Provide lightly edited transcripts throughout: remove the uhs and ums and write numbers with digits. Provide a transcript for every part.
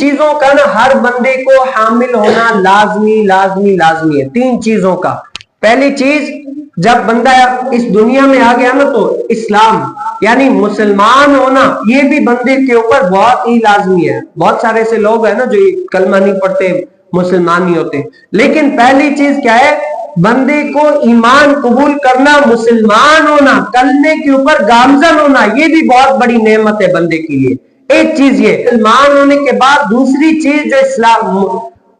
چیزوں کا نا ہر بندے کو حامل ہونا لازمی لازمی لازمی ہے. 3 چیزوں کا. پہلی چیز، جب بندہ اس دنیا میں آ گیا نا تو اسلام یعنی مسلمان ہونا یہ بھی بندے کے اوپر بہت ہی لازمی ہے. بہت سارے ایسے لوگ ہیں نا جو کلمہ نہیں پڑھتے، مسلمان نہیں ہوتے. لیکن پہلی چیز کیا ہے؟ بندے کو ایمان قبول کرنا، مسلمان ہونا، کلمے کے اوپر گامزن ہونا، یہ بھی بہت بڑی نعمت ہے بندے کے لیے. ایک چیز یہ مسلمان ہونے کے بعد دوسری چیز جو اسلام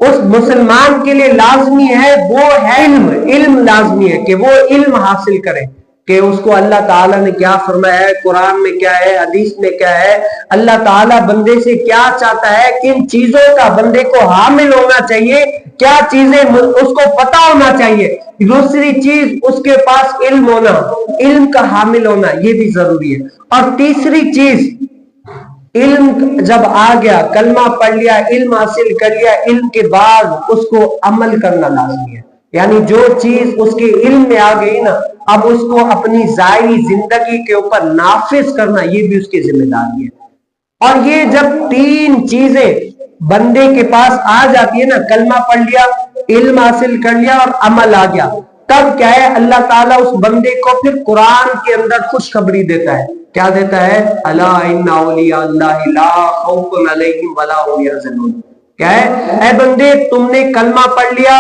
اس مسلمان کے لیے لازمی ہے وہ ہے علم. علم لازمی ہے کہ وہ علم حاصل کرے کہ اس کو اللہ تعالیٰ نے کیا فرمایا ہے، قرآن میں کیا ہے، حدیث میں کیا ہے، اللہ تعالیٰ بندے سے کیا چاہتا ہے، کن چیزوں کا بندے کو حامل ہونا چاہیے، کیا چیزیں اس کو پتا ہونا چاہیے. دوسری چیز اس کے پاس علم ہونا، علم کا حامل ہونا یہ بھی ضروری ہے. اور تیسری چیز، علم جب آ گیا، کلمہ پڑھ لیا، علم حاصل کر لیا، علم کے بعد اس کو عمل کرنا لازمی ہے. یعنی جو چیز اس کے علم میں آ گئی نا، اب اس کو اپنی ظاہری زندگی کے اوپر نافذ کرنا یہ بھی اس کی ذمہ داری ہے. اور یہ جب 3 چیزیں بندے کے پاس آ جاتی ہے نا، کلمہ پڑھ لیا، علم حاصل کر لیا اور عمل آ گیا، تب کیا ہے، اللہ تعالیٰ اس بندے کو پھر قرآن کے اندر خوشخبری دیتا ہے. کیا دیتا ہے؟ الا ان اولیاء اللہ لا خوف علیہم ولا هم یحزنون. کیا ہے؟ اے بندے، تم نے کلمہ پڑھ لیا،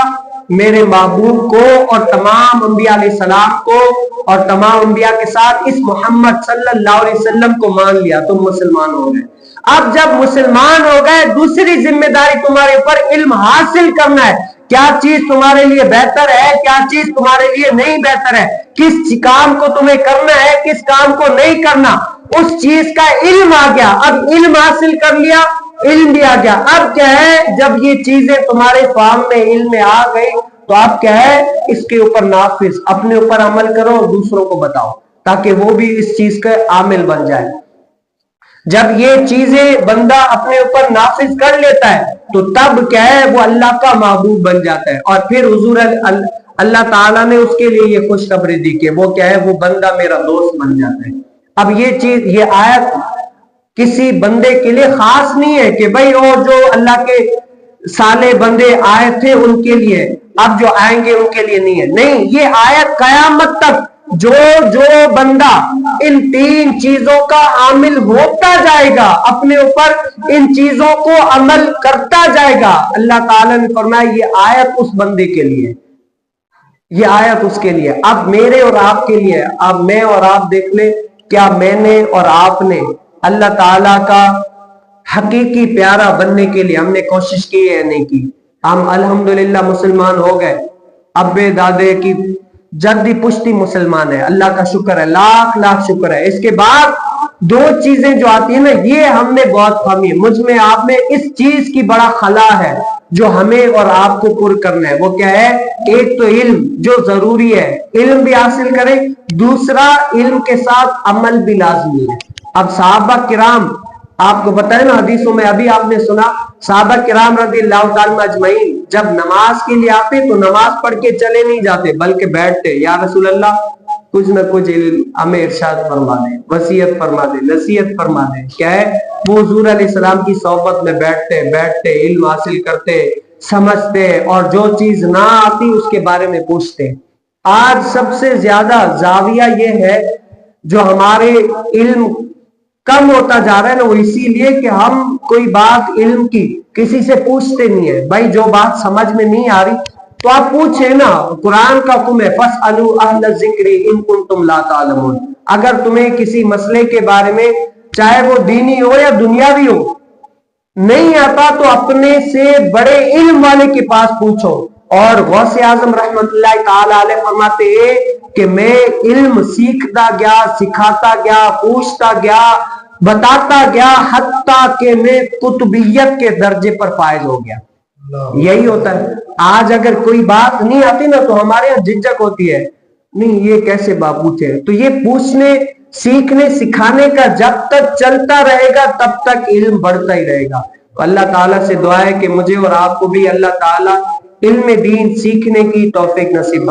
میرے محبوب کو اور تمام انبیاء علیہ السلام کو اور تمام انبیاء کے ساتھ اس محمد صلی اللہ علیہ وسلم کو مان لیا، تم مسلمان ہو گئے. اب جب مسلمان ہو گئے، دوسری ذمہ داری تمہارے اوپر علم حاصل کرنا ہے. کیا چیز تمہارے لیے بہتر ہے، کیا چیز تمہارے لیے نہیں بہتر ہے، کس کام کو تمہیں کرنا ہے، کس کام کو نہیں کرنا، اس چیز کا علم آ گیا. اب علم حاصل کر لیا، علم بھی آ گیا. اب کیا ہے، جب یہ چیزیں تمہارے فہم میں علم میں آ گئی تو اب کیا ہے، اس کے اوپر نافذ، اپنے اوپر عمل کرو اور دوسروں کو بتاؤ تاکہ وہ بھی اس چیز کا عامل بن جائے. جب یہ چیزیں بندہ اپنے اوپر نافذ کر لیتا ہے تو تب کیا ہے، وہ اللہ کا محبوب بن جاتا ہے. اور پھر حضور اللہ تعالیٰ نے اس کے لیے یہ خوشخبری دی کہ وہ کیا ہے، وہ بندہ میرا دوست بن جاتا ہے. اب یہ چیز، یہ آیت کسی بندے کے لیے خاص نہیں ہے کہ بھئی اور جو اللہ کے صالح بندے آئے تھے ان کے لیے، اب جو آئیں گے ان کے لیے نہیں ہے. نہیں، یہ آیت قیامت تک جو بندہ ان 3 چیزوں کا عامل ہوتا جائے گا، اپنے اوپر ان چیزوں کو عمل کرتا جائے گا، اللہ تعالیٰ نے فرمایا یہ آیت اس بندے کے لیے، یہ آیت اس کے لیے. اب میرے اور آپ کے لیے، اب میں اور آپ دیکھ لیں، کیا میں نے اور آپ نے اللہ تعالیٰ کا حقیقی پیارا بننے کے لیے ہم نے کوشش کی ہے یا نہیں کی؟ ہم الحمدللہ مسلمان ہو گئے، ابے دادے کی جدی پشتی مسلمان ہے، اللہ کا شکر ہے، لاکھ لاکھ شکر ہے. اس کے بعد 2 چیزیں جو آتی ہیں نا، یہ ہم نے بہت کمی، مجھ میں آپ میں اس چیز کی بڑا خلا ہے جو ہمیں اور آپ کو پر کرنا ہے. وہ کیا ہے؟ ایک تو علم جو ضروری ہے، علم بھی حاصل کریں، دوسرا علم کے ساتھ عمل بھی لازمی ہے. اب صحابہ کرام، آپ کو پتہ ہے نا، حدیثوں میں ابھی آپ نے سنا، صحابہ کرام رضی اللہ تعالیٰ اجمعین جب نماز کے لیے آتے تو نماز پڑھ کے چلے نہیں جاتے بلکہ بیٹھتے، یا رسول اللہ کچھ نہ کچھ ہمیں ارشاد فرما دیں، وصیت فرما دیں، نصیحت فرما دیں. کیا ہے؟ وہ حضور علیہ السلام کی صحبت میں بیٹھتے علم حاصل کرتے، سمجھتے، اور جو چیز نہ آتی اس کے بارے میں پوچھتے. آج سب سے زیادہ زاویہ یہ ہے جو ہمارے علم کم ہوتا جا رہا ہے نا، وہ اسی لیے کہ ہم کوئی بات علم کی کسی سے پوچھتے نہیں ہے. بھائی جو بات سمجھ میں نہیں آ رہی تو آپ پوچھیں نا، قرآن کا حکم ہے فَاسْأَلُوا أَهْلَ الذِّكْرِ إِن كُنتُمْ لَا تَعْلَمُونَ. اگر تمہیں کسی مسئلے کے بارے میں، چاہے وہ دینی ہو یا دنیاوی ہو، نہیں آتا تو اپنے سے بڑے علم والے کے پاس پوچھو. اور غوث اعظم رحمت اللہ تعالی علیہ فرماتے ہیں کہ میں علم سیکھتا گیا، سکھاتا گیا، پوچھتا گیا، بتاتا گیا، حتیٰ کہ میں قطبیت کے درجے پر فائز ہو گیا. یہی ہوتا ہے. آج اگر کوئی بات نہیں آتی نا تو ہمارے یہاں جھجک ہوتی ہے، نہیں یہ کیسے باپ پوچھے. تو یہ پوچھنے، سیکھنے، سکھانے کا جب تک چلتا رہے گا تب تک علم بڑھتا ہی رہے گا. اللہ تعالیٰ سے دعا ہے کہ مجھے اور آپ کو بھی اللہ تعالیٰ علم دین سیکھنے کی توفیق نصیب